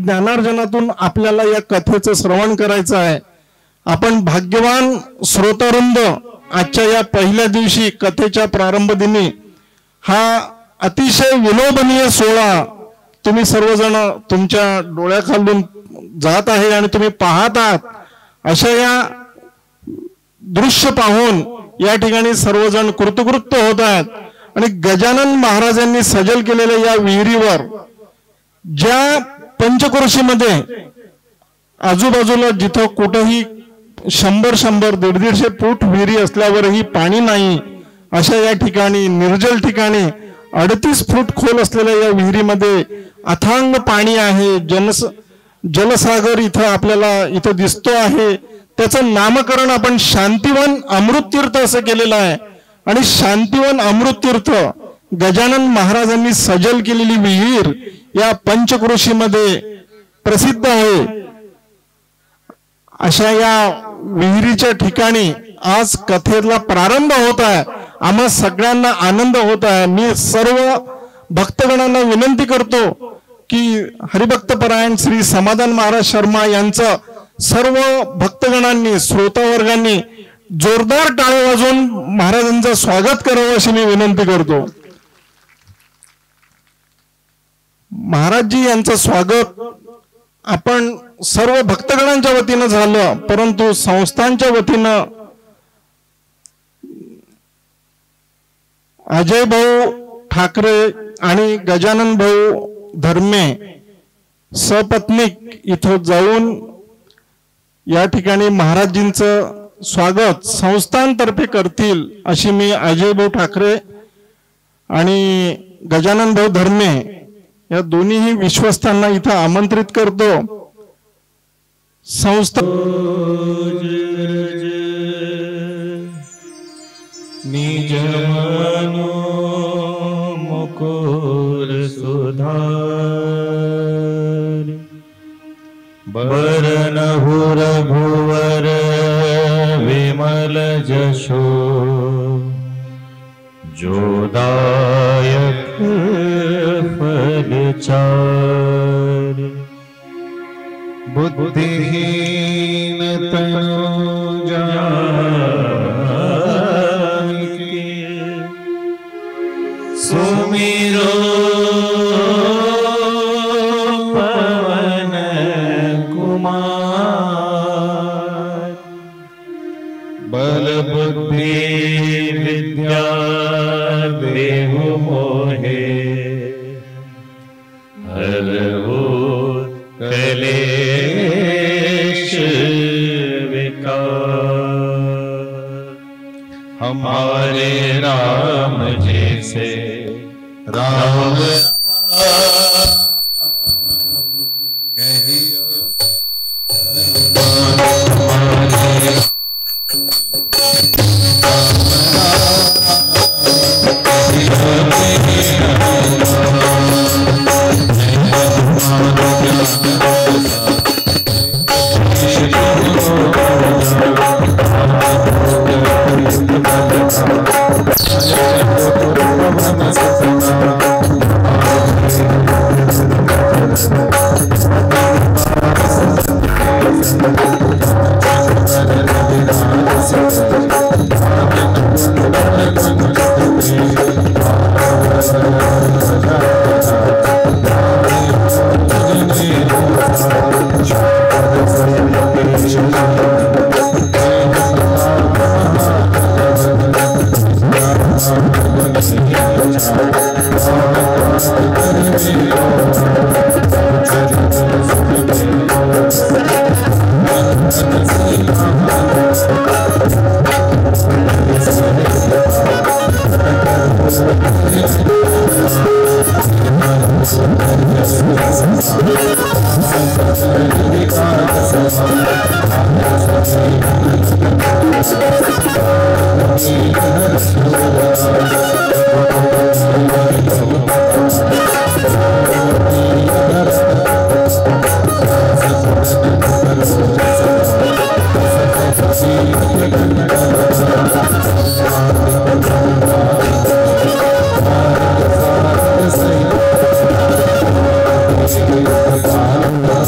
ज्ञानार्जनातून आपल्याला या कथेचं श्रवण करायचं आहे। आपण भाग्यवान श्रोतावृंद, आजच्या या पहिल्या दिवशी कथेच्या प्रारंभ दिनी हा अतिशय विनोदनीय सोहळा तुम्ही सर्वजण तुमच्या डोळ्याखालून जात आहे आणि तुम्ही पाहत आहात। अशा या दृश्य पाहून या ठिकाणी सर्वजण कृतकृत्य होत आहेत आणि गजानन महाराजांनी सजल केलेल्या या विहिरीवर, ज्या पंचक्रोशीमध्ये आजूबाजूला जिथं कुठेही 100-100, 150 फूट विहिरी असल्यावरही पाणी नाही, अशा या ठिकाणी निर्जल ठिकाणी 38 फूट खोल असलेल्या या विहिरीमध्ये अथांग पाणी आहे। जलसागर इथं आपल्याला इथं दिसतो आहे। त्याचं नामकरण आपण शांतिवन अमृततीर्थ असं केलेलं आहे आणि शांतिवन अमृततीर्थ गजानन महाराजांनी सजल केलेली विहीर या पंचक्रोशीमध्ये प्रसिद्ध आहे। अशा या विहिरीच्या ठिकाणी आज कथेला प्रारंभ होत आहे। आम्हा सगळ्यांना आनंद होत आहे। मी सर्व भक्तगणांना विनंती करतो की हरिभक्तपरायण श्री समाधान महाराज शर्मा यांचं सर्व भक्तगणांनी, श्रोतावर्गांनी जोरदार टाळ्या वाजवून महाराजांचं स्वागत करावं अशी मी विनंती करतो। महाराजजी यांचं स्वागत आपण सर्व भक्तगणांच्या वतीनं झालं, परंतु संस्थांच्या वतीनं अजय भाऊ ठाकरे आणि गजानन भाऊ धर्मे सपत्नीक इथं जाऊन या ठिकाणी महाराजींचं स्वागत संस्थांतर्फे करतील अशी मी अजय भाऊ ठाकरे आणि गजानन भाऊ धर्मे या दोन्हीही विश्वस्तांना इथं आमंत्रित करतो। संस्था निज मनो मुकुर सुधार बरन हुर भुवर विमल जशो जोदायक फलचार बुद्धिहीन तनु जाके सुमिरो पवन कुमार बल बुद्धि विद्या देहु मोहे हरहु कलेश विकार। हमारे राम जैसे राम Hare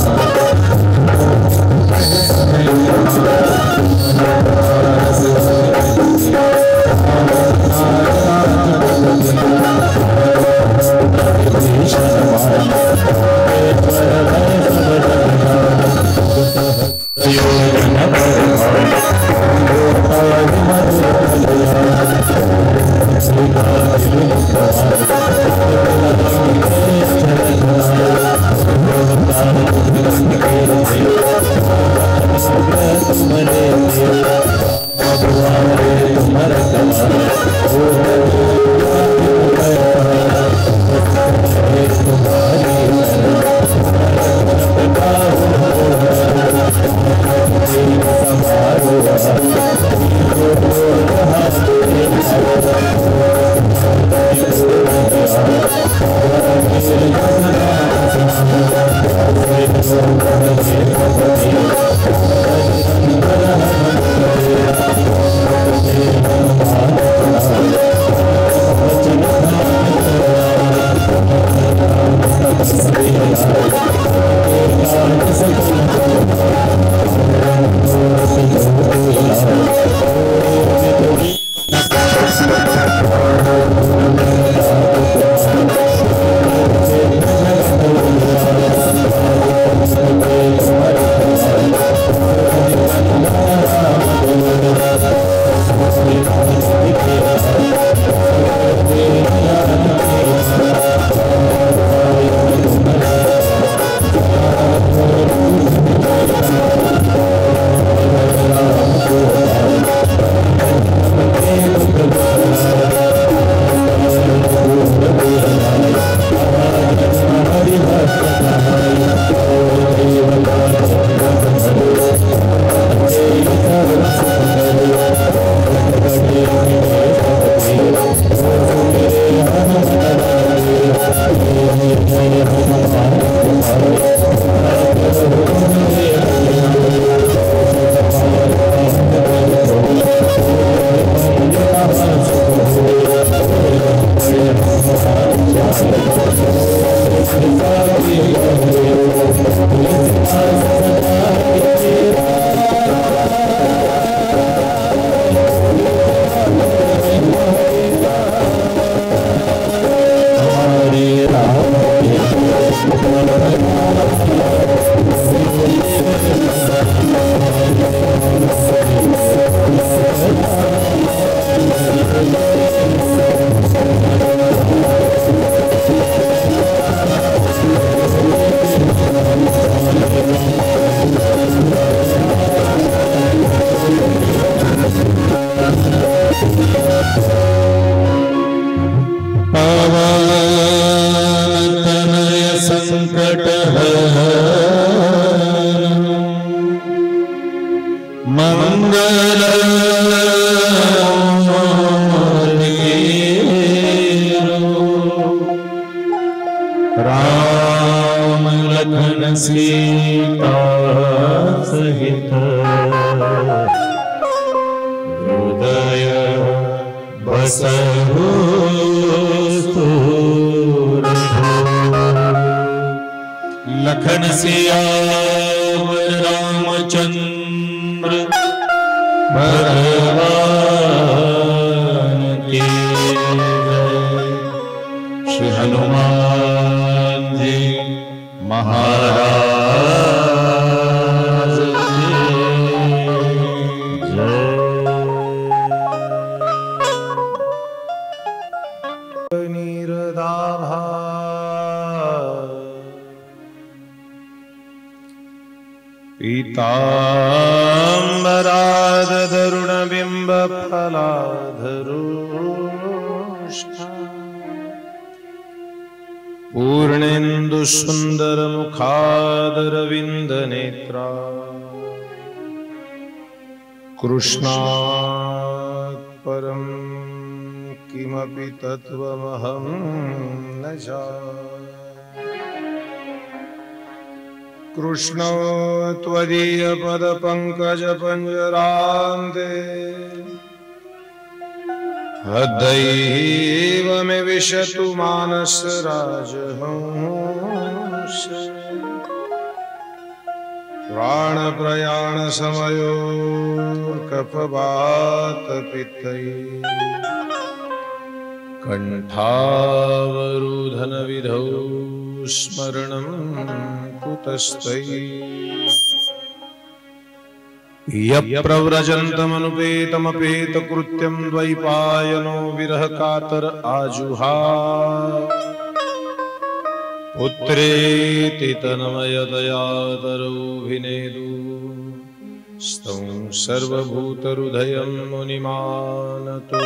कृष्णात् परं किमपि तत्त्वमहं न जाने। कृष्णो त्वदीयपदपङ्कजपञ्जरान्ते हृदयैव मे विशतु मानसराजहंस। प्राणप्रयाणसमयोर्कफवातपित्तैः कण्ठावरोधनविधौ स्मरणं कुतस्तैः। यप्रव्रजन्तमनुपेतमपेतकृत्यं द्वैपायनो विरहकातर आजुहाव। पुत्रेति तन्मयतयातरौभिनेदु स्तं सर्वभूतहृदयं मुनिमानतो।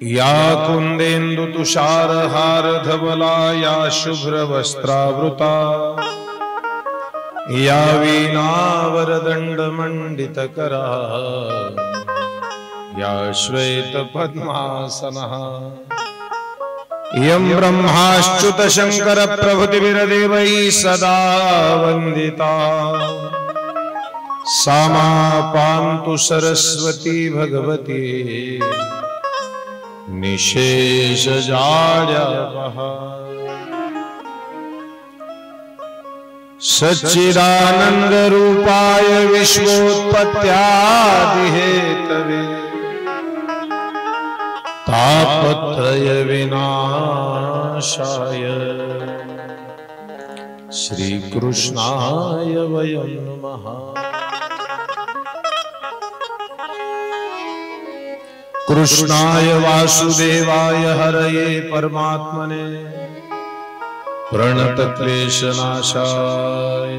या कुन्देन्दुतुषारहारधवला या शुभ्रवस्त्रावृता या वीणावरदण्डमण्डितकरा या श्वेतपद्मासनः यं ब्रह्माच्युत शंकर प्रभृतिभिर्देवैः सदा वन्दिता सा मा पान्तु सरस्वती भगवती निशेषजाड्यापः। सच्चिदानन्दरूपाय विश्वोत्पत्त्यादिहेतवे तापत्रय विनाशाय श्रीकृष्णाय वयं नमः। कृष्णाय वासुदेवाय हरये परमात्मने प्रणतक्लेशनाशाय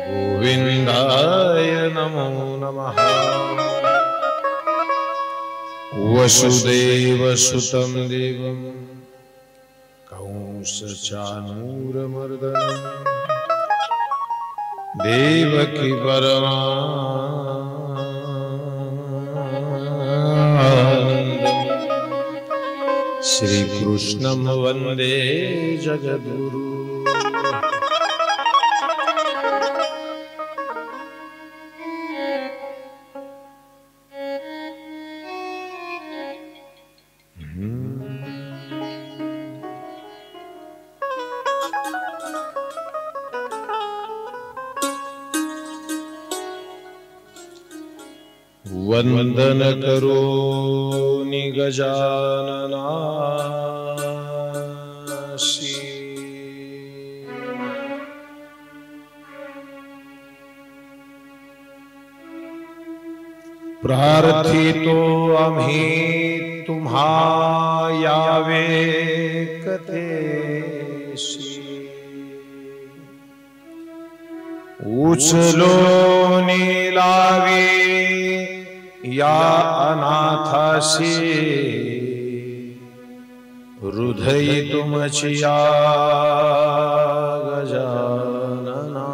गोविन्दाय नमो नमः। वसुदेवसुतं देवं कंसचाणूरमर्दनं देवकी परमानन्दं श्रीकृष्णं वन्दे जगद्गुरु। वंदन करोमि गजाननासि प्रार्थितो आम्ही तुम्हा यावे कथेशी उचलो नीलावी या अनाथासी हृदय तुमची या गजानना।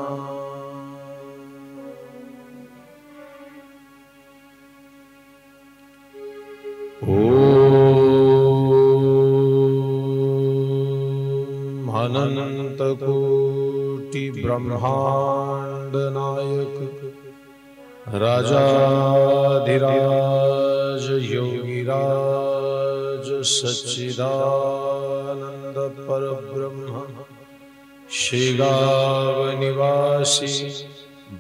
ओम अनंत कोटि ब्रह्मांड नायक राजाधिराज योगिराज सच्चिदानंद परब्रह्म श्रीगाव निवासी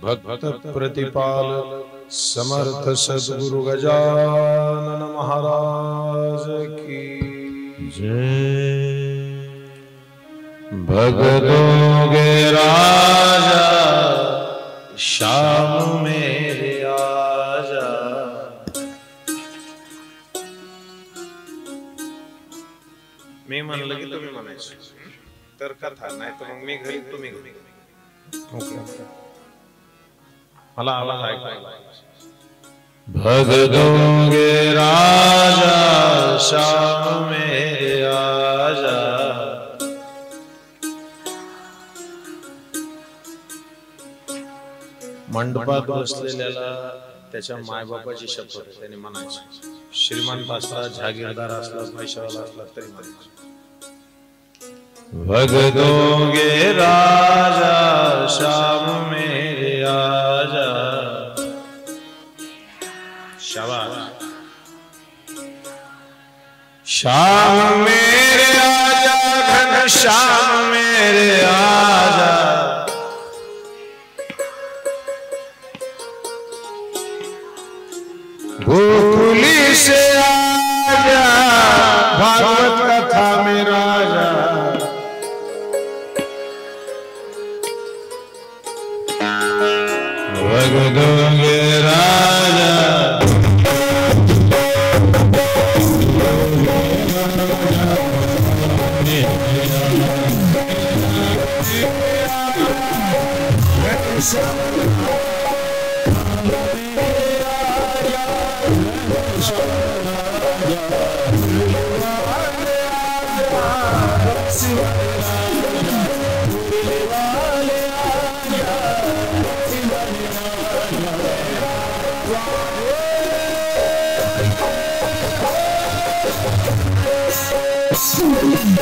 भक्त प्रतिपालक समर्थ सद्गुरु गजानन महाराज की जय। भगतों के राजा श्याम मेरे आजा। मी म्हणलं की तुम्ही म्हणायचं तर कथा नाही तर मग मी घरी तुम्ही घरी। मला आवाज ऐकायला। भगतों के राजा श्याम मेरे आजा। मंडपात बसलेल्याला त्याच्या मायबापाची शपथ त्यांनी म्हणायची। श्रीमंत असला जागीरदार असला पैशावाला असला तरी म्हणायचं भगतों के राजा श्याम मेरे आजा। शाबाश। श्याम मेरे आजा घन श्याम मेरे आजा। गोकुली से आजा भागवत कथा में राजा। भगतों के राजा Hallelujah.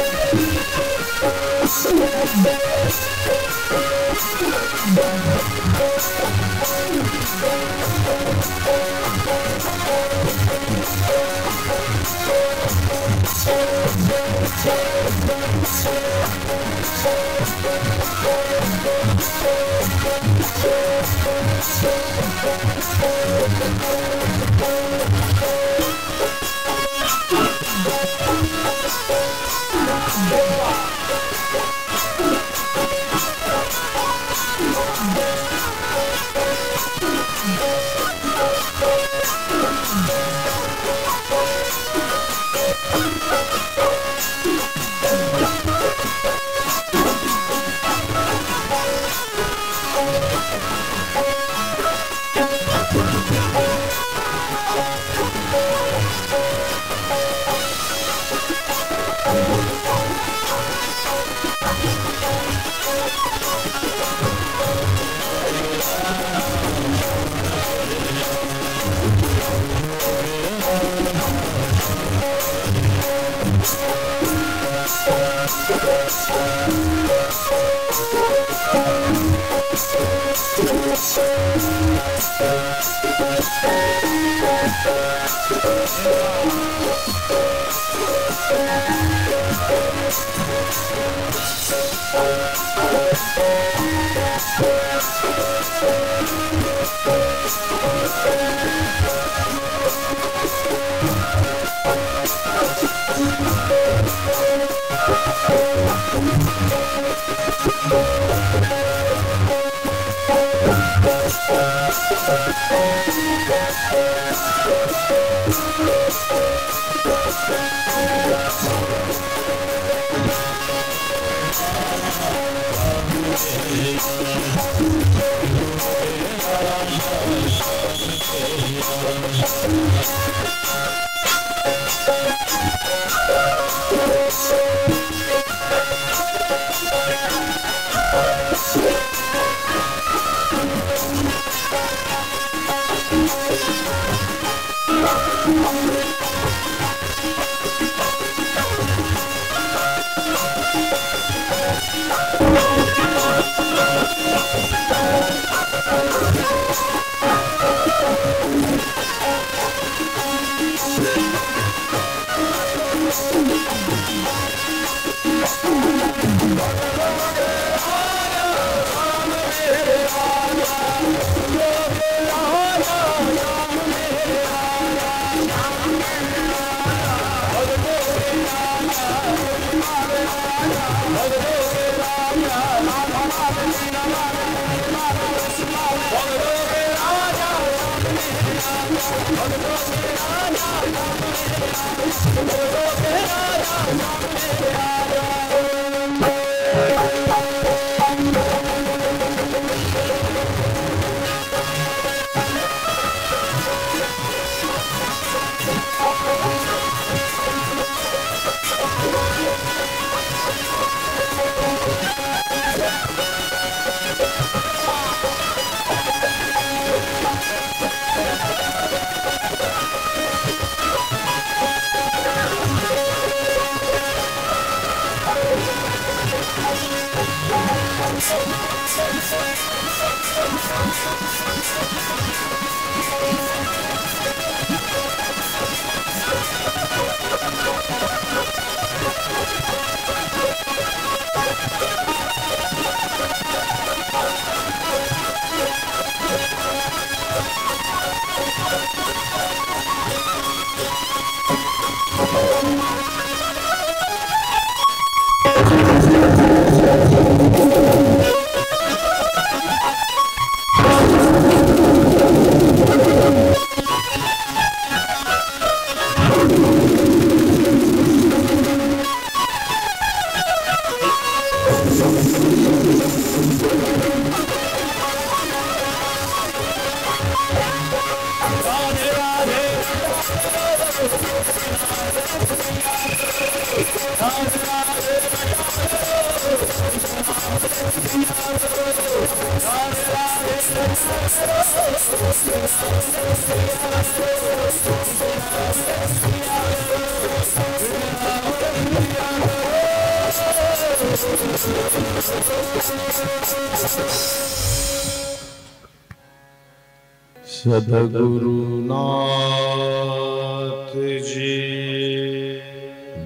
सद्गुरुनाथ जी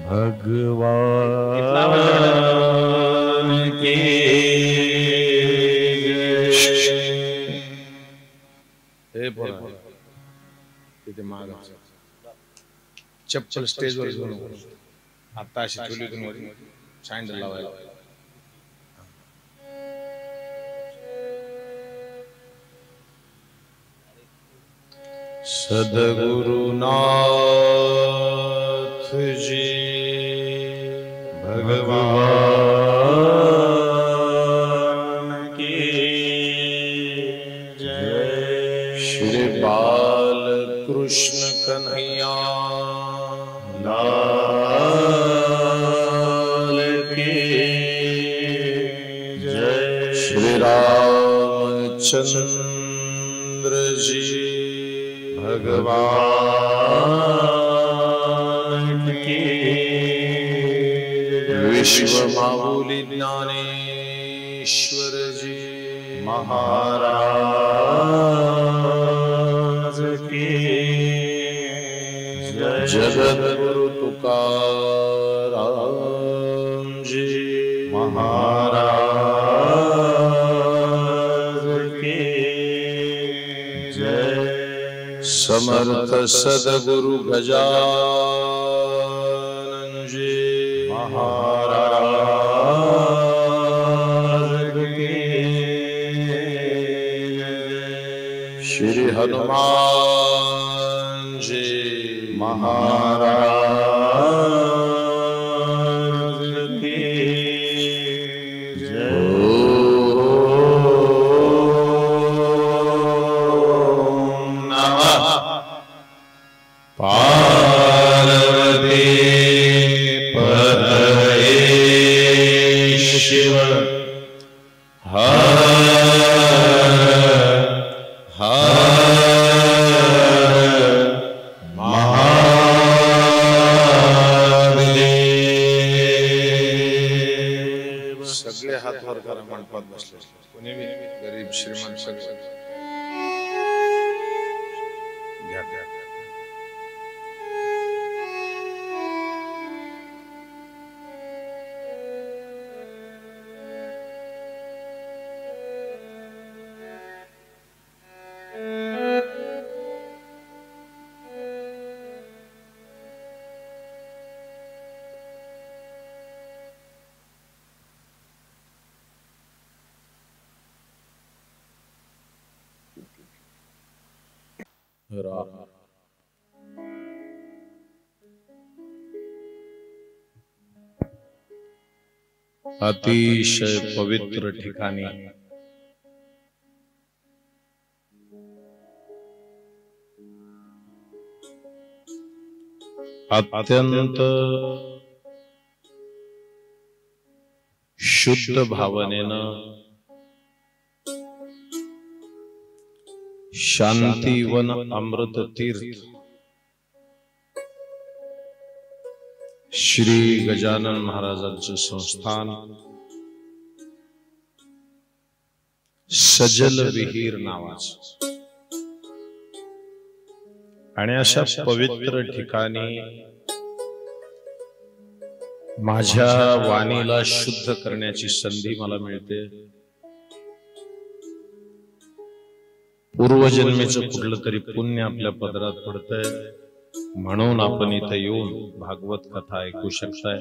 भगवान की हे पोरा तिथे माग चप्पल स्टेजवर घेऊन आता अशी ठेवली वर सँडल लावायला सद्गुरुनाथ जी भगवान की जय। श्री बाल कृष्ण कन्हैया लाल की जय। श्री रामचंद्र जी भगवान की विश्व माऊली ज्ञानेश्वर जी महाराज की जय। जगद्गुरु तुकाराम जी महाराज की जय। समर्थ सद्गुरु गजानन जी महाराज की श्री हनुमान जी महाराज की जय। पार्वती पतये शिव हर हर महादेव। सगळे हात वर करा मंडपात बसले कोणी बी गरीब श्रीमंत सगळे घ्या घ्या अतिशय पवित्र ठिकाणी अत्यंत शुद्ध भावनेनं शांतीवन अमृत तीर्थ श्री गजानन महाराजांचं संस्थान सजल विहीर नावाचं आणि अशा पवित्र ठिकाणी माझ्या वाणीला शुद्ध करण्याची संधी मला मिळते। पूर्वजन्मेचं कुठलं तरी पुण्य आपल्या पदरात पडतंय म्हणून आपण इथं येऊन भागवत कथा ऐकू शकताय।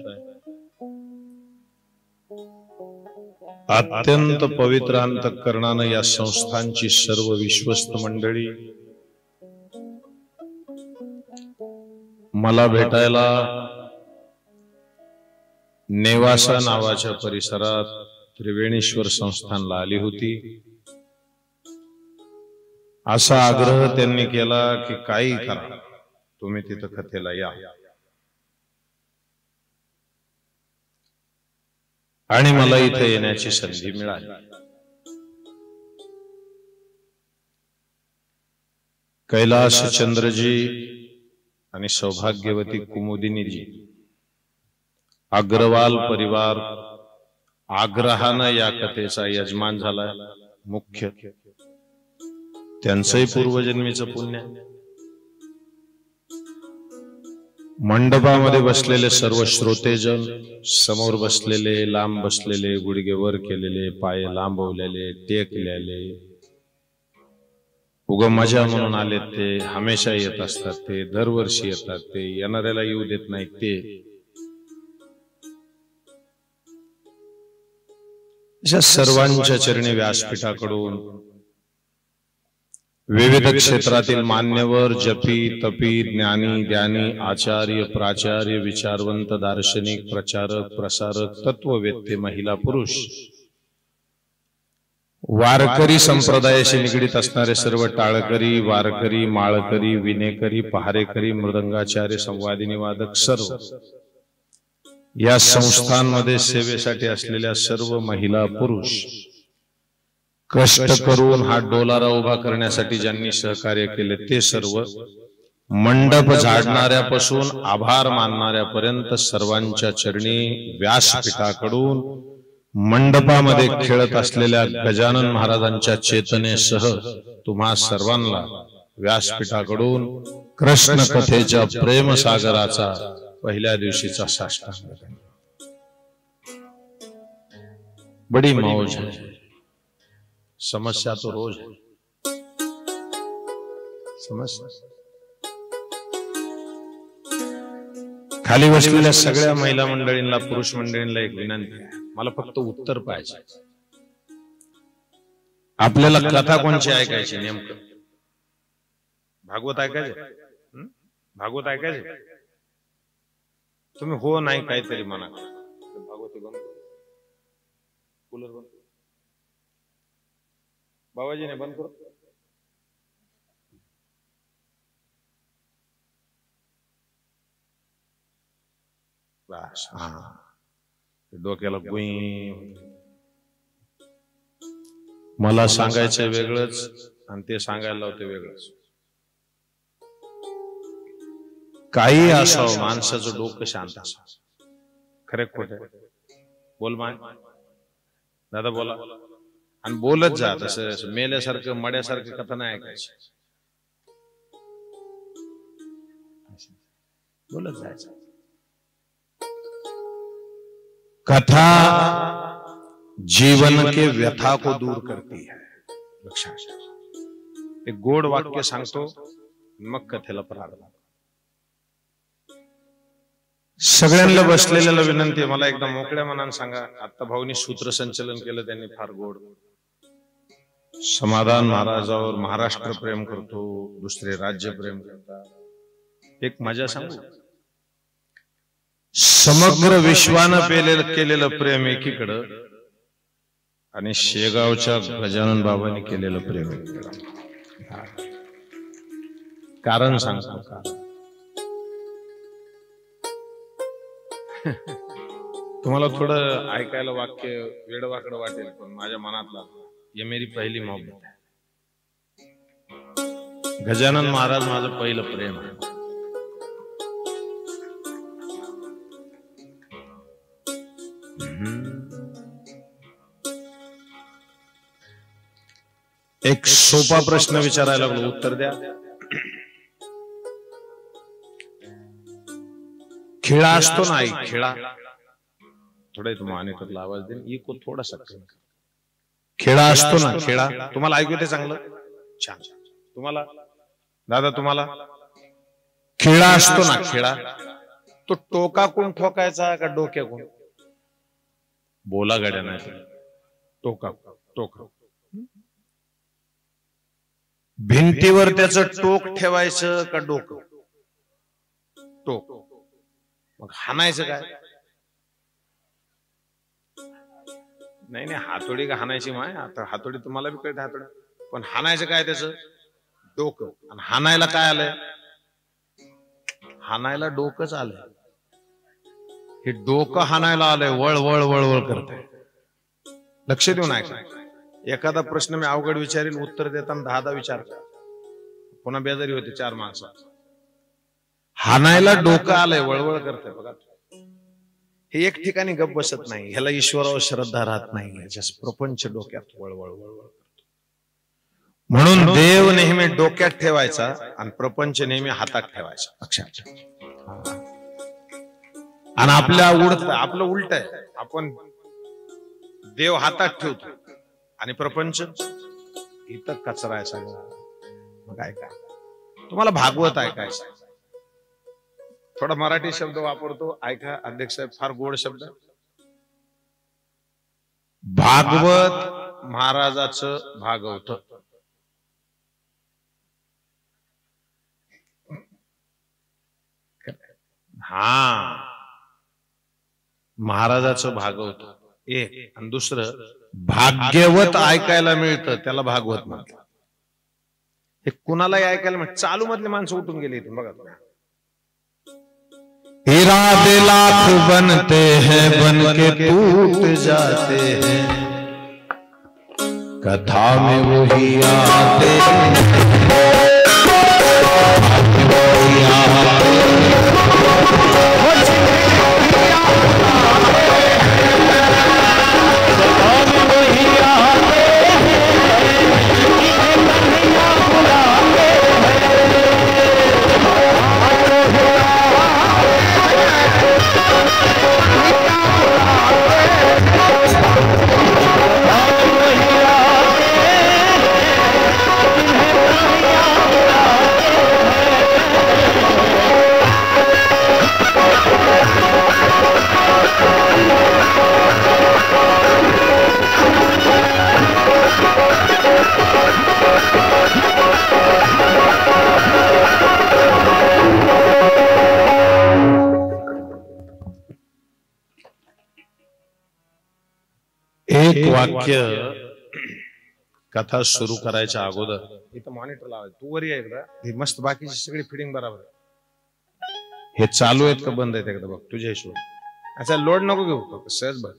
अत्यंत पवित्र अंतःकरणानं या संस्थांची सर्व विश्वस्त मंडळी मला भेटायला नेवासा नावाच्या परिसरात त्रिवेणेश्वर संस्थानला आली होती। असा आग्रह त्यांनी केला की काही करा तुम्ही तिथं कथेला या, आणि मला इथे येण्याची संधी मिळाली। कैलास चंद्रजी आणि सौभाग्यवती कुमुदिनीजी, अग्रवाल परिवार आग्रहानं या कथेचा यजमान झालाय मुख्य त्यांचंही पूर्वजन्मीचं पुण्य. मंडपामध्ये बसलेले सर्व श्रोतेजन, समोर बसलेले, लांब बसलेले, गुडघे वर केलेले, पाय लांबवलेले, टेकलेले, उगा मजा म्हणून आले ते, हमेशा येत असतात ते, दरवर्षी येतात ते, येणाऱ्याला येऊ देत नाही ते, अशा सर्वांच्या चरणी व्यासपीठाकडून विविध क्षेत्रातील मान्यवर, जपी, तपी, ज्ञानी, ज्ञानी, आचार्य, प्राचार्य, विचारवंत, दार्शनिक, प्रचारक, प्रसारक, तत्ववेत्ते, महिला, पुरुष, वारकरी संप्रदायाशी निगडीत असणारे सर्व टाळकरी, वारकरी, माळकरी, विनेकरी, पहारेकरी, मृदंगाचार्य, संवादिनी वादक, सर्व या संस्थांमध्ये सेवेसाठी असलेल्या सर्व महिला, पुरुष, कष्ट करून हा डोलारा उभा करण्यासाठी ज्यांनी सहकार्य केले ते सर्व, मंडप झाडणाऱ्यापासून आभार मानणाऱ्यापर्यंत सर्वांच्या चरणी व्यासपीठाकडून मंडपामध्ये खेळत असलेल्या गजानन महाराजांच्या चेतनेसह तुम्हा सर्वांना व्यासपीठाकडून कृष्ण कथेच्या प्रेमसागराचा पहिल्या दिवशीचा साष्टांग. बड़ी मौज है, समस्या तो रोज है. समस्या खाली बसलेल्या सगळ्या महिला मंडळींना, पुरुष मंडळींना एक विनंती आहे, मला फक्त उत्तर पाहिजे. आपल्याला कथा कोणची ऐकायची नेमकं? भागवत ऐकायचे? भागवत ऐकायचे? तुम्ही हो नाही काहीतरी म्हणा. भागवत बंद, कूलर बंद, बाबाजीने बंद करो. बस, हा, डोक्याला गुई. मला सांगायचं वेगळंच आणि ते सांगायला लावते वेगळंच. काही असावं, माणसाचं डोकं शांत असावं. खरे खोटे बोल माय दादा, बोला आणि बोलत जा. तसं मेल्यासारखं मड्यासारखं कथा नाही ऐकायची, बोलत जायचं. कथा जीवन के व्यथा को दूर करती है. लक्षात, एक गोड वाक्य सांगतो, मग कथेला प्रारंभ. सगळ्यांना बसलेल्याला विनंती आहे, मला एकदा मोकळ्या मनाने सांगा. आता भाऊनी सूत्रसंचलन केलं, त्यांनी फार गोड. समाधान महाराजावर महाराष्ट्र प्रेम करतो, दुसरे राज्य प्रेम करतात. एक मजा सांगू, समग्र विश्वानं केलेलं प्रेम एकीकडं आणि शेगावच्या गजानन बाबांनी केलेलं प्रेम एकीकडं. कारण सांगतो, कारण तुम्हाला थोडं ऐकायला वाक्य वेडवाकडं वाटेल, पण माझ्या मनातला ये मेरी पहिली मोहब्बत है. गजानन महाराज माझं पहिलं प्रेम आहे. एक सोपा प्रश्न विचारायला लागलो, उत्तर द्या. खिळा असतो ना, आई खिळा, थोडा तुम्हाला अनेकला आवाज देईन, इको थोडासा. खिळा असतो ना, खिळा तुम्हाला ऐकू येते चांगलं? छान. तुम्हाला दादा, तुम्हाला खिळा असतो ना, खिळा, तो टोकाकून ठोकायचा का डोक्याकून? बोला गड्या, नाही टोका टोका. भिंतीवर त्याचं टोक ठेवायचं का डोकं? टोक. मग हाणायचं काय? नाही नाही, हातोडी का हाणायची माय? आता हातोडी तुम्हाला बी कळते, हातोडी. पण हाणायचं काय त्याचं? डोकं. आणि हाणायला काय आलंय? हाणायला डोकंच आलंय. हे डोकं हाणायला आलंय, वळ वळ वळ वळ करतंय. लक्ष देऊन ऐका. एखादा प्रश्न मी अवघड विचारेल, उत्तर देताना 10 विचारता, पुन्हा बेजारी होते 4 माणसं. हाणायला डोकं आलंय, वळवळ करतंय. बघा, हे एक ठिकाणी गप बसत नाही, ह्याला ईश्वरावर श्रद्धा राहत नाही, याच्या प्रपंच डोक्यात वळवळ वळवळ करतो. म्हणून देव नेहमी डोक्यात ठेवायचा आणि प्रपंच नेहमी हातात ठेवायचा लक्षात. आणि आपलं उलट आहे, आपण देव हातात ठेवतो आणि प्रपंच इथं कचरा आहे सगळं. मग ऐका, तुम्हाला भागवत ऐकायचं, थोडा मराठी शब्द वापरतो ऐका अध्यक्ष साहेब, फार गोड शब्द. भागवत महाराजाचं भागवत. हा, महाराजाचं भागवत एक, आणि दुसरं भाग्यवत ऐकायला मिळतं त्याला भागवत म्हणतात. हे कुणालाही ऐकायला मिळत. चालू मधले माणसं उठून गेले इथून बघा तुम्ही. इरादे लाख बनते हैं बन के टूट जाते हैं, कथा में वही आते एक वाक्य कथा सुरू करायच्या अगोदर इथं मॉनिटर लावायचं. तू वरी एकदा ही मस्त, बाकीची सगळी फिडिंग बरोबर आहे. हे चालू आहेत का बंद आहेत एकदा बघ तुझ्या हिशोब. अच्छा लोड नको घेऊ, सहज बघ.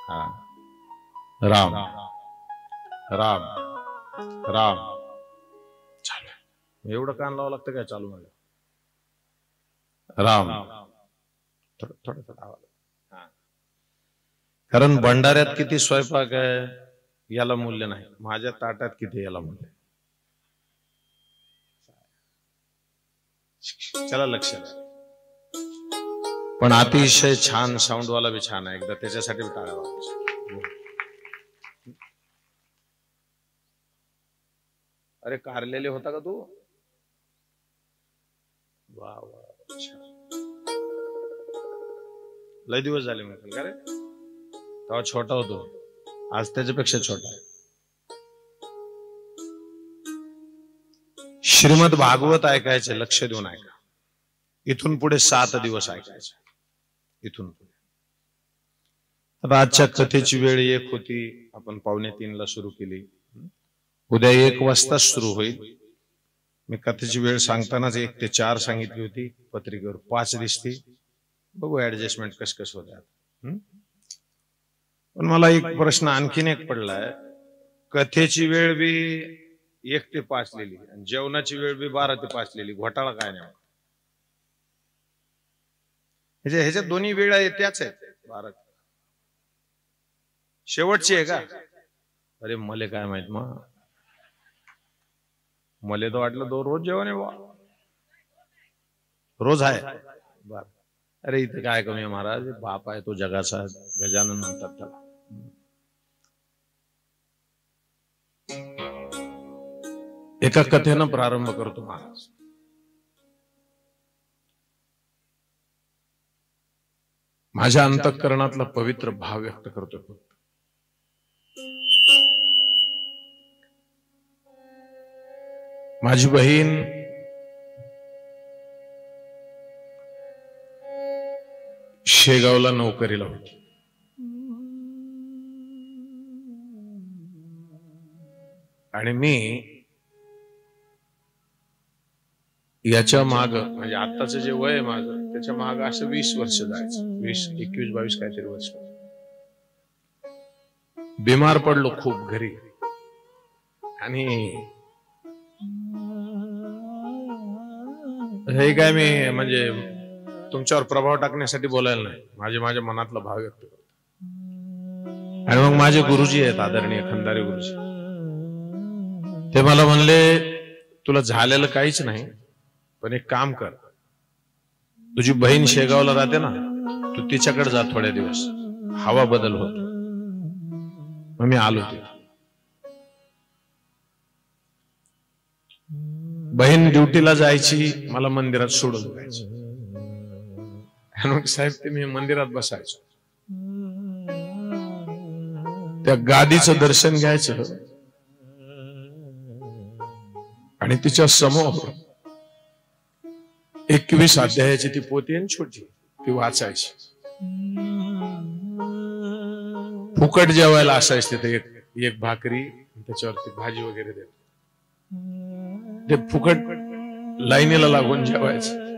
हा, राम राम राम चालू. एवढं कान लावावं लागतं काय चालू मला? राम थोडं थोडं आवाज. कारण भंडाऱ्यात किती स्वयंपाक आहे याला मूल्य नाही, माझ्या ताटात किती याला मूल्य. चला लक्षात. पण अतिशय छान साऊंडवाला बी छान आहे, एकदा त्याच्यासाठी टाळ्या वाजवा. अरे कारलेले होता का तू? वा वा, लय दिवस झाले म्हटलं का रे. तेव्हा छोटा होतो, आज त्याच्यापेक्षा छोटा आहे. श्रीमद भागवत ऐकायचे, लक्ष देऊन ऐका. इथून पुढे 7 दिवस ऐकायचे. इथून पुढे आता आजच्या कथेची वेळ 1 होती, आपण 2:45 सुरू केली. उद्या 1 वाजता सुरू होईल. मी कथेची वेळ सांगतानाच 1 ते 4 सांगितली होती, पत्रिकेवर 5 दिसती. बघू ऍडजस्टमेंट कसं होत्या. पण मला एक प्रश्न आणखीन एक पडलाय. कथेची वेळ बी 1 ते 5 लिहिली आणि जेवणाची वेळ बी 12 ते 5 लिहिली. घोटाळा काय नाही? ह्याच्यात दोन्ही वेळा त्याच आहेत. 12 शेवटची आहे का? अरे मले काय माहित, मग मले तर वाटलं रोज जेवण आहे बा. रोज आहे बर. अरे इथे काय कमी आहे महाराज, बाप आहे तो जगाचा, गजानन म्हणतात त्याला. एका कथेनं प्रारंभ करतो महाराज. माझ्या अंतःकरणातला पवित्र भाव व्यक्त करतो. माझी बहीण शेगावला नोकरीला होती. आणि मी याच्या माग, म्हणजे आताचं जे वय आहे माझं, त्याच्या माग असं 20 वर्ष जायचं. 20, 21, 22 काहीतरी वर्ष. बिमार पडलो खूप घरी. आणि हे काय मी म्हणजे तुमच्यावर प्रभाव टाकण्यासाठी बोलायला नाही, माझ्या मनातला भाव व्यक्त करतो. आणि मग माझे गुरुजी आहेत, आदरणीय खंदारे गुरुजी, ते मला म्हणले तुला झालेलं काहीच नाही, पण एक काम कर, तुझी बहीण शेगावला राहते ना, तू तिच्याकडे जा थोड्या दिवस, हवा बदल होत. मग मी आलो ते. बहीण ड्युटीला जायची, मला मंदिरात सोडून जायची. मग साहेब ते मी मंदिरात बसायचो, त्या गादीचं दर्शन घ्यायचं आणि तिच्या समोर 21 अध्यायाची ती पोथी आहे छोटी, ती वाचायची. फुकट जेवायला असायची तिथे एक भाकरी, त्याच्यावरती भाजी वगैरे देत. ते फुकट लाईनीला लागून जेवायचं.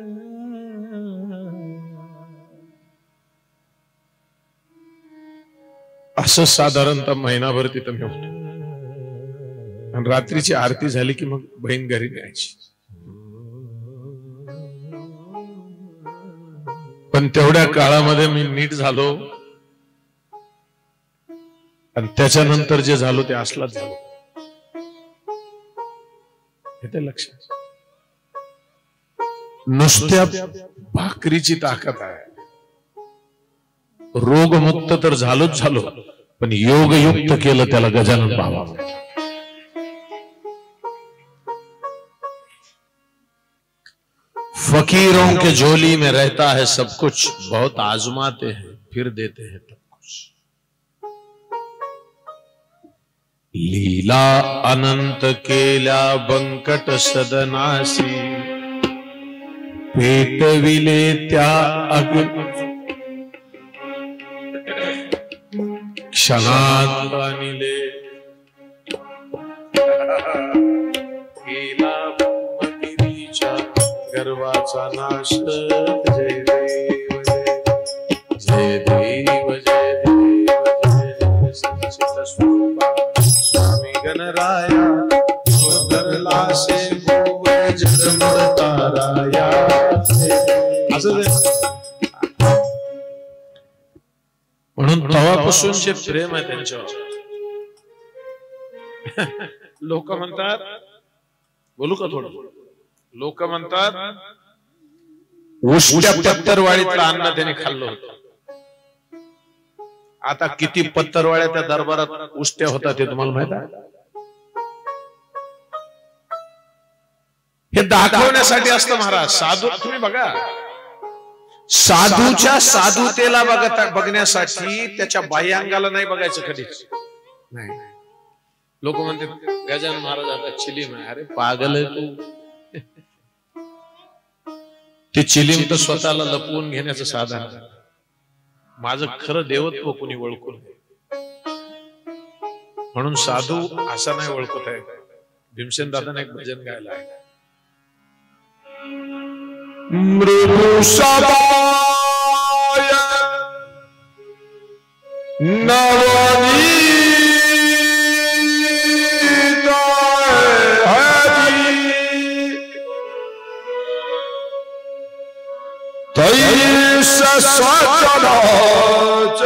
असं साधारणतः महिनाभर तिथं मी होतो. आणि रात्रीची आरती झाली की मग बहीण घरी न्यायची. पण तेवढ्या काळामध्ये मी नीट झालो, आणि त्याच्यानंतर जे झालो ते असलाच झालो. हे लक्षात. नुसत्या भाकरीची ताकद आहे. रोगमुक्त तर झालोच झालो, पण योगयुक्त केलं त्याला गजानन बाबा. फकीरों के झोली में रहता है सब कुछ, बहुत आजमाते हैं फिर देते हैं तब कुछ. लीला अनंत केल्या बंकट सदनासी, पेटविले त्या क्षणात आणले. केला ब्रह्मगिरीच्या गर्वाचा नाश. जय देव जय देव जय देव जय सच्चित स्वरूपा स्वामी गणराया. धरलासे भुव जगमर ताराया. म्हणून तेव्हापासून जे प्रेम आहे त्यांच्यावर. लोक म्हणतात, बोलू का थोडं, लोक म्हणतात उष्ट्या पत्तरवाडीतलं अन्न त्याने खाल्लं होतं. आता किती पत्तरवाड्या त्या दरबारात उष्ट्या होतात हे तुम्हाला माहित आहे? हे दाखवण्यासाठी असतं महाराज. साधू तुम्ही बघा, साधूच्या साधुतेला बघण्यासाठी त्याच्या बाह्यांगाला नाही बघायचं कधीच नाही. लोक म्हणतात गजानन महाराज आता चिलीम आहे. अरे पागल आहे तू. ते चिलीम तर स्वतःला लपवून घेण्याचं साधन. माझं खरं देवत्व कुणी ओळखून, म्हणून साधू असा नाही ओळखत आहे. भीमसेन दादाने एक भजन गायला आहे, मृदु सदाय नवनीत हरि तैस सचराच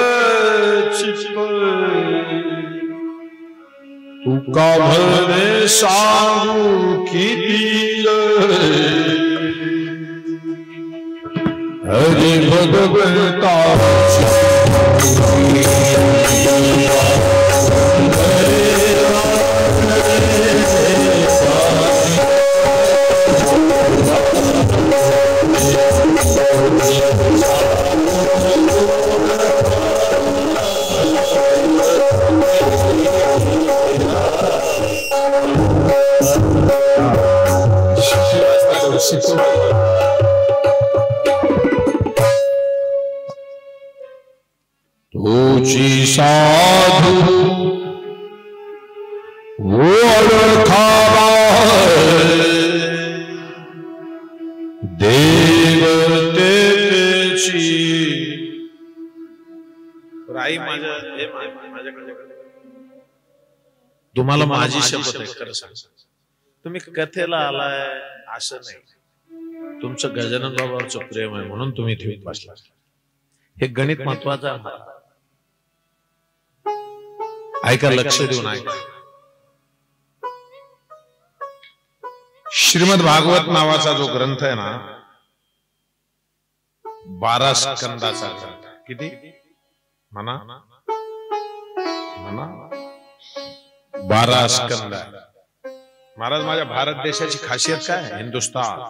चित्त तुका भले सांगू किती हरि भगवता. तुझी साधू ओळखावा देवतेची. आई माझ्याकडे तुम्हाला माझी शपथ आहे, खरं सांग, तुम्ही कथेला आलाय असं नाही. तुमचं गजानन बाबावरचं प्रेम आहे म्हणून तुम्ही इथे बसला. हे गणित महत्वाचं आहे. ऐका, लक्ष देऊन ऐका. श्रीमद भागवत नावाचा जो ग्रंथ आहे ना, 12 स्कंदाचा ग्रंथ. किती म्हणा म्हणा 12 स्कंद. महाराज, माझ्या भारत देशाची खासियत काय? हिंदुस्तान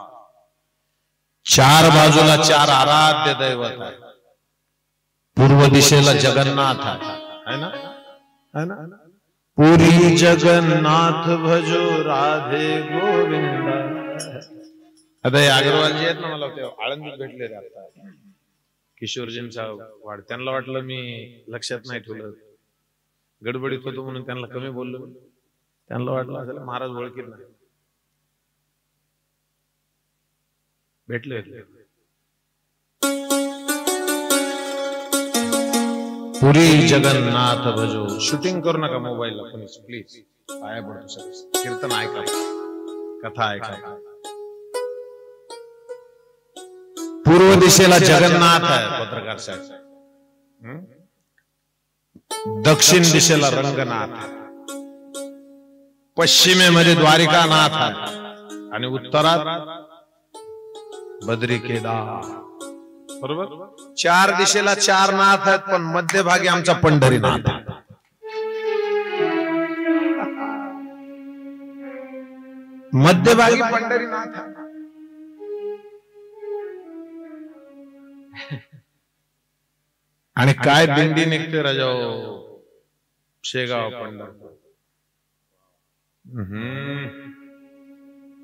4 बाजूला 4 आराध्य दैवत आहे. पूर्व दिशेला जगन्नाथ आहे ना, है ना. पुरी जगन्नाथ भजो राधे गोविंद. आता हे अग्रवालजी आहेत ना, मला ते आळंदीत भेटले आता किशोरजींचा वाढ. त्यांना वाटलं मी लक्षात नाही ठेवलं, गडबडीत होतो म्हणून त्यांना कमी बोललो. त्यांना वाटलं असेल महाराज ओळखीत नाही. भेटले पुरी जगन्नाथ भजो. शूटिंग करू नका मोबाईलला कोणीच प्लीज. पाया पडतो सर. कीर्तन ऐका, कथा ऐका. पूर्व दिशेला जगन्नाथ आहे पत्रकार साहेब. दक्षिण दिशेला रंगनाथ आहे. पश्चिमेमध्ये द्वारिकानाथ आहे. आणि उत्तरात बद्री केदार. बरोबर. 4 दिशेला 4 नाथ आहेत, पण मध्यभागी आमचा पंढरीनाथ आहे. मध्यभागी पंढरीनाथ आहे. आणि काय दिंडी निघते राजाओ, शेगाव पंढरपूर.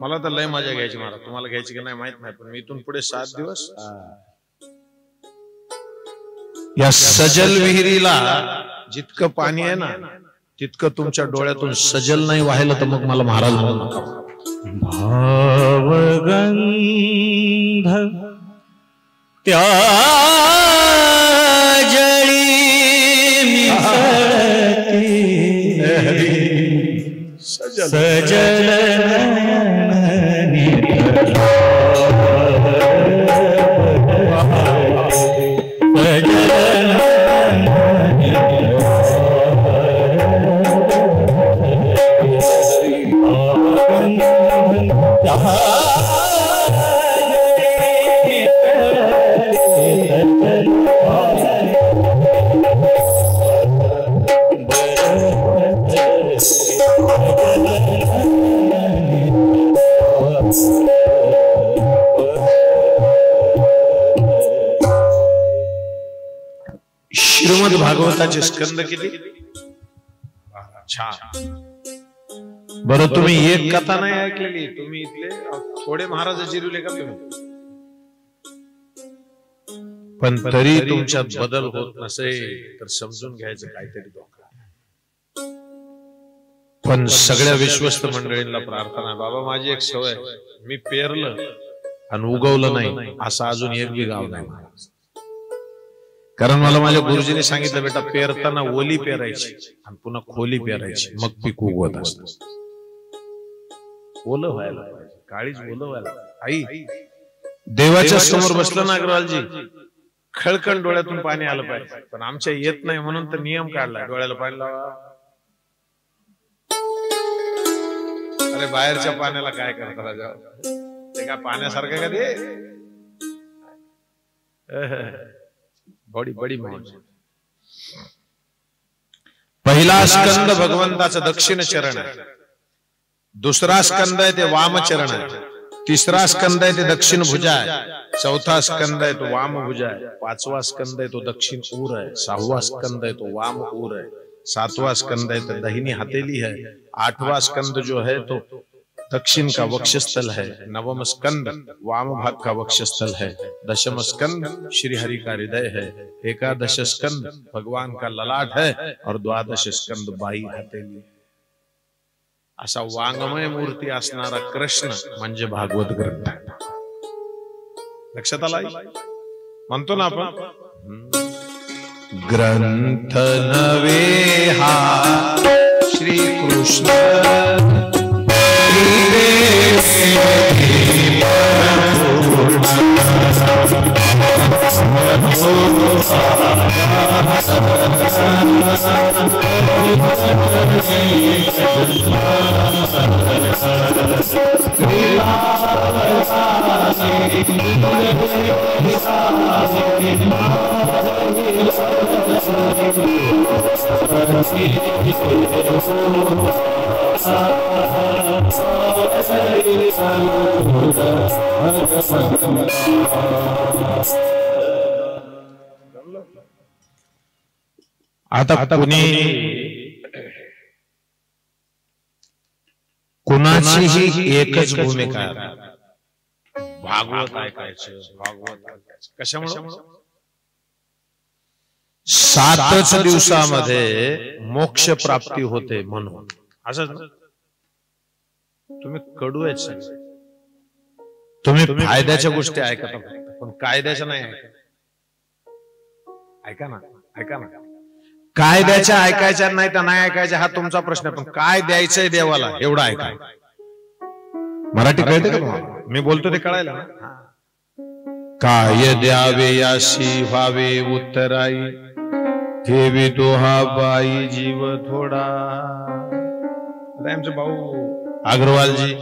मला तर लय मजा घ्यायची. मला तुम्हाला घ्यायची की नाही माहित नाही, पण मी इथून पुढे 7 दिवस या सजल विहिरीला जितकं पाणी आहे ना, तितकं तुमच्या डोळ्यातून सजल नाही व्हायला तर मग मला महाराज म्हणू नका. भावगंध त्या जळी सजल श्रीमद भागवताचे स्कंद किती छान. बरं, तुम्ही एक कथा नाही ऐकलेली. तुम्ही इथले थोडे महाराज जिरवले का तुम्ही? पण तरी तुमच्यात बदल होत नसेल तर समजून घ्यायचं काहीतरी धोका. पण सगळ्या विश्वस्त मंडळींना प्रार्थना, बाबा माझी एक सवय, मी पेरलं आणि उगवलं नाही असं अजून एक बी गाव नाही. कारण मला माझ्या गुरुजीने सांगितलं, बेटा पेरताना ओली पेरायची आणि पुन्हा खोली पेरायची, मग पीक उगवत असत. ओलं व्हायला पाहिजे, काळीच ओलं व्हायला. आई देवाच्या समोर बसलं ना अग्रवालजी, खळखळ डोळ्यातून पाणी आलं पाहिजे. पण आमच्या येत नाही म्हणून तर नियम काढला, डोळ्याला पाणी लावा. अरे बाहेरच्या पाण्याला काय करता राजा, ते काय पाण्यासारखं का ते? बडी बडी मौज. पहिला स्कंद भगवंताचं दक्षिण चरण आहे. दुसरा स्कंद आहे ते वाम चरण आहे. तिसरा स्कंद आहे ते दक्षिण भुजा आहे. चौथा स्कंद आहे तो वाम भुजा आहे. 5वा स्कंद आहे तो दक्षिण ऊर आहे. 6वा स्कंद आहे तो वाम ऊर है. 7वां स्कंद है तो दाहिनी हथेली है. 8वां स्कंद जो है तो दक्षिण का वक्षस्थल है. 9वां स्कंद वाम भाग का वक्षस्थल है. 10वां स्कंद श्री हरि का हृदय है. 11 स्कंद भगवान का ललाट है और 12 स्कंद बाई हथेली. असा वाङ्मय मूर्ती असणारा कृष्ण म्हणजे भागवत ग्रंथ. लक्षात आला? म्हणतो ना आपण ग्रंथ नवे हा श्री कृष्ण आता कुणाचीही एकच भूमिका आहे. भागवत ऐकायचं, भागवत ऐकायचं. कशामुळे? 7च दिवसामध्ये मोक्ष प्राप्ती होते म्हणून. असंच ना? तुम्ही कडू आहेत सगळे. तुम्ही फायद्याच्या गोष्टी ऐकता पण कायद्याच्या नाही ऐकत. ऐका ना, ऐका ना. कायद्याच्या ऐकायच्या नाही तर नाही ऐकायच्या हा तुमचा प्रश्न आहे, पण काय द्यायचंय देवाला एवढा ऐका. मराठी कळते का तुम्हाला? मी बोलतो ते कळायला ना. काय द्यावे याशी व्हावे उत्तराई, ठेवी दोहा बाई जीव थोडा. आमचे भाऊ अग्रवालजी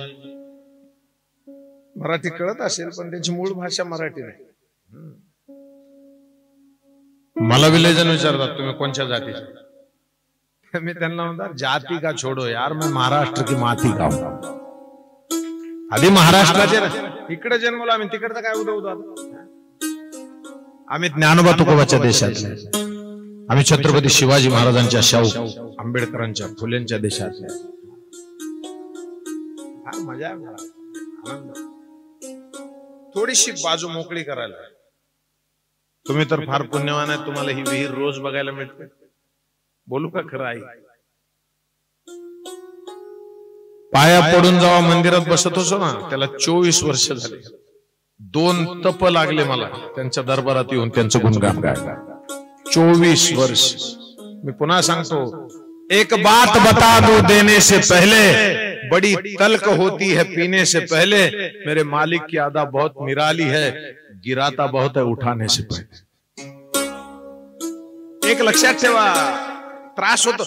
मराठी कळत असेल पण त्यांची मूळ भाषा मराठी नाही. मला विलेजन विचारतात तुम्ही कोणत्या जातीचे? मी त्यांना म्हणतात जाती का छोडो यार, मैं महाराष्ट्र की माती का हूं. आधी महाराष्ट्राचे इकडे जन्मलो आम्ही, तिकडचं काय उदवतो. आम्ही ज्ञानोबा तुकोबाच्या देशातले, आम्ही छत्रपती शिवाजी महाराजांच्या, शाहू आंबेडकरांच्या, फुलेंच्या देशातले. मजा आहे मला, आनंद. थोडीशी बाजू मोकळी करायला. तुम्ही तर फार पुण्यवान आहे, तुम्हाला ही विहीर रोज बघायला मिळते. बोलू का खरं आई? पाया पडून जेव्हा मंदिरात बसत होतो ना, त्याला 24 वर्ष झाले. 2 तप लागले मला त्यांच्या दरबारात येऊन त्यांचं गुणगान गायला. 24 वर्ष. मी पुन्हा सांगतो, एक बात बता दूं देने से पहले, बड़ी तल्ख होती है पीने से पहले, मेरे मालिक की अदा बहुत निराली है, गिराता बहुत है उठाने से पहले. एक लक्षात ठेवा, त्रास होतो,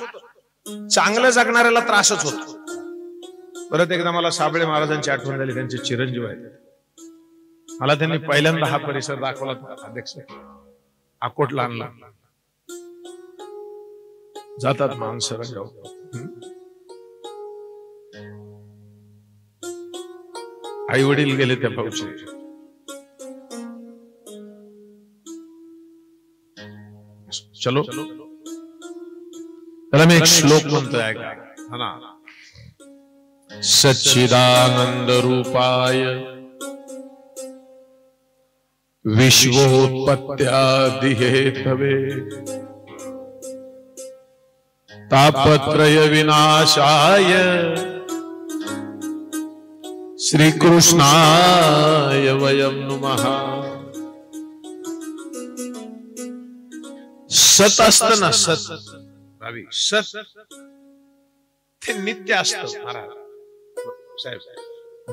चांगलं जगणाऱ्याला त्रासच होतो. परत एकदा मला साबळे महाराजांची आठवण झाली, त्यांचे चिरंजीव आहेत. मला त्यांनी पहिल्यांदा हा परिसर दाखवला. अध्यक्ष अकोटला आणला. जातात माणसं आई वडील गेले त्या भाऊचे. चलो त्याला मी एक श्लोक म्हणतोय ऐका. हा ना. सच्चिदानंद रूपाय विश्वोत्पत्त्यादि हेतवे तापत्रय विनाशाय श्रीकृष्णाय वयं नमः. सत असत ना, सत रवी, सत ते नित्य असत. महाराज साहेब,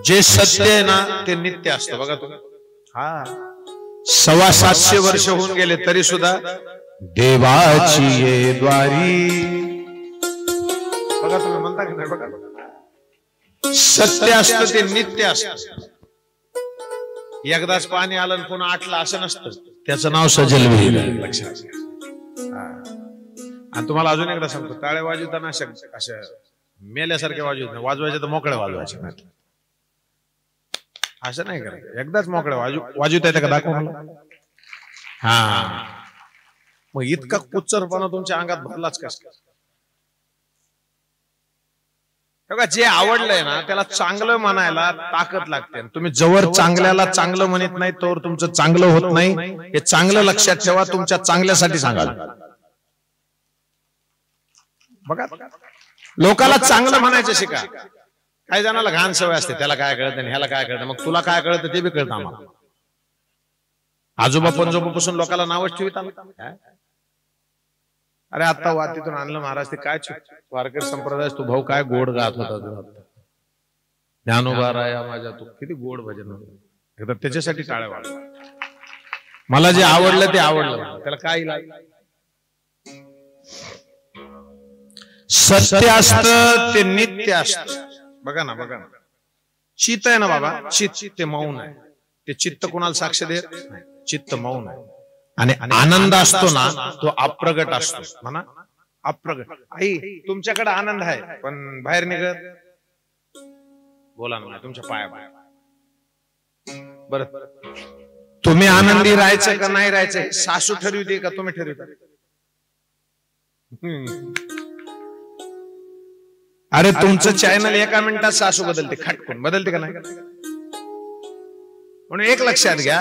जे सत्य आहे ना ते नित्य असतं. बघा तुम्ही, हा 725 वर्ष होऊन गेले तरी सुद्धा देवाची ये द्वारी. बघा तुम्ही म्हणता की नाही? बघा, सत्य असतं ते नित्य असतं. एकदाच पाणी आलं पुन्हा आटलं असं नसतं. त्याचं नाव सजल विहीर. लक्षात घ्या. आणि तुम्हाला अजून एकदा सांगतो, टाळ्या वाजवताना अशा मेल्यासारखे वाजवत नाही. वाजवायचे तर मोकळे वाजवायचे नाही, असं नाही करायचं. एकदाच मोकळे वाजवता येतं का दाखव मला. हा, मग इतका कुच्चरपणा तुमच्या अंगात भरलाच कसं? जे आवडलंय ना त्याला चांगलं म्हणायला ताकद लागते. तुम्ही जवळ चांगल्याला चांगलं म्हणत नाही तोवर तुमचं चांगलं होत नाही. हे चांगलं लक्षात ठेवा, तुमच्या चांगल्यासाठी सांगाल. बघा, लोकाला चांगलं म्हणायचं शिका. काही जणाला घाण सवय असते, त्याला काय कळतं आणि ह्याला काय कळतं. मग तुला काय कळतं ते बी कळतं आम्हाला. आजोबा पंजोबापासून लोकांना नावच ठेवित आम्ही. अरे आता वातीतून आणलं महाराज, ते काय वारकरी संप्रदाय तू भाऊ काय गोड गात होता. ज्ञानोबा राया माझ्या, तू किती गोड भजन. तर त्याच्यासाठी टाळ्या वाजवा. मला जे आवडलं ते आवडलं, त्याला काय इलाज. सत्य असतं ते नित्य असतं. बघा ना, बघा ना, चित्त आहे ना बाबा, चित्त ते मौन आहे. ते चित्त कोणाला साक्ष देत नाही, चित्त मौन आहे. आणि आनंद असतो ना तो अप्रगट असतो. म्हणा अप्रगट. आई तुमच्याकडे आनंद आहे पण बाहेर निघत बोला ना तुमच्या पाया बर. तुम्ही आनंदी राहायचं का नाही राहायचं सासू ठरवते का तुम्ही ठरवता? अरे तुमचं चॅनल एका मिनिटात सासू बदलते, खटकून बदलते का नाही? म्हणून एक लक्षात घ्या,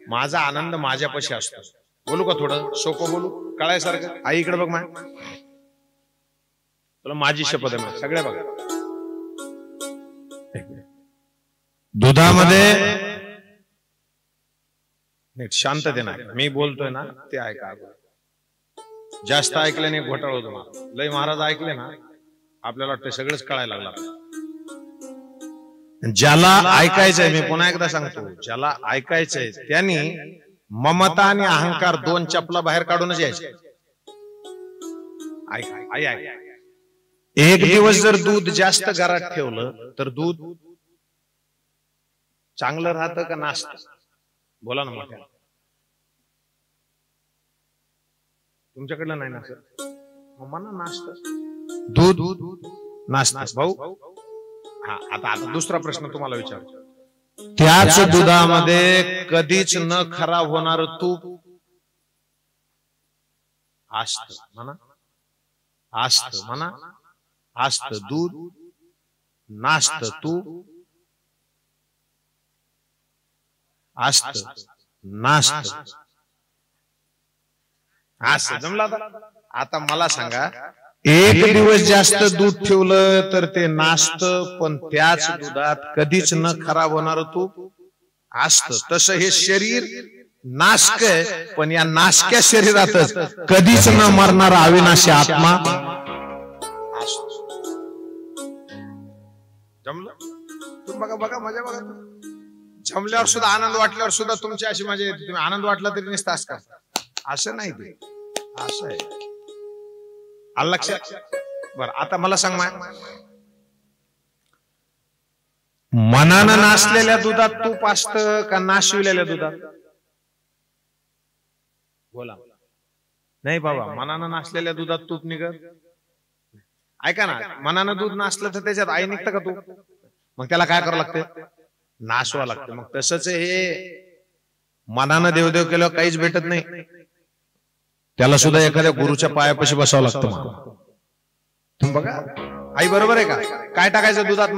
माझा आनंद माझ्यापाशी असतो. बोलू का थोडं सोपं बोलू, कळायसारखं? आई इकडे बघ, मा तुला माझी शपथ आहे, सगळ्या बघा. दुधामध्ये शांतते नाही, मी बोलतोय ना ते ऐका. जास्त ऐकल्याने घोटाळा होतो. मला लय महाराज ऐकले ना आपल्याला वाटतं सगळंच कळायला लागलं. ज्याला ऐकायचंय, मी पुन्हा एकदा सांगतो, ज्याला ऐकायचंय त्यांनी ममता आणि अहंकार दोन चपला बाहेर काढूनच यायचे. एक दिवस जर दूध जास्त घरात ठेवलं तर दूध चांगलं राहतं का नासतं? बोला ना मोठ्या. तुमच्याकडलं नाही ना सर, मना नासतं दूध नासतं भाऊ. हा, आता दुसरा प्रश्न तुम्हाला विचारतो. त्याच दुधामध्ये कधीच न खराब होणार तूप असत. म्हणा असत, म्हणा असत. दूध नासत, तूप असत, नासत. असं जमला. आता मला सांगा, एक दिवस जास्त दूध ठेवलं तर ते नासतं, पण त्याच दुधात कधीच न खराब होणार तूप असतं. तसं हे शरीर नाशक आहे, पण या नाशक्या शरीरातच कधीच न मरणारा अविनाशी आत्मा असतो. जमलं? तुम्ही बघा बघा, मजा बघा. जमल्यावर सुद्धा आनंद वाटल्यावर सुद्धा तुमची अशी मजा येते. तुम्ही आनंद वाटला तरी नसतास का? असं नाही, ते असं आहे. लक्षात. बरं, आता मला सांग, मनानं नासलेल्या दुधात तूप असतं का नाशिवलेल्या दुधात? बोला. नाही बाबा, मनानं नासलेल्या दुधात तूप निघत. ऐका ना, मनानं दूध नासलं तर त्याच्यात आई निघतं का तूप? मग त्याला काय करावं लागतं? नासवा लागतं. मग तसंच हे मनानं देवदेव केलं काहीच भेटत नाही. त्याला सुद्धा एखाद्या गुरुच्या पायापाशी बसावं लागतं. तुम्ही बघा, आई बरोबर आहे का? काय टाकायचं दुधात?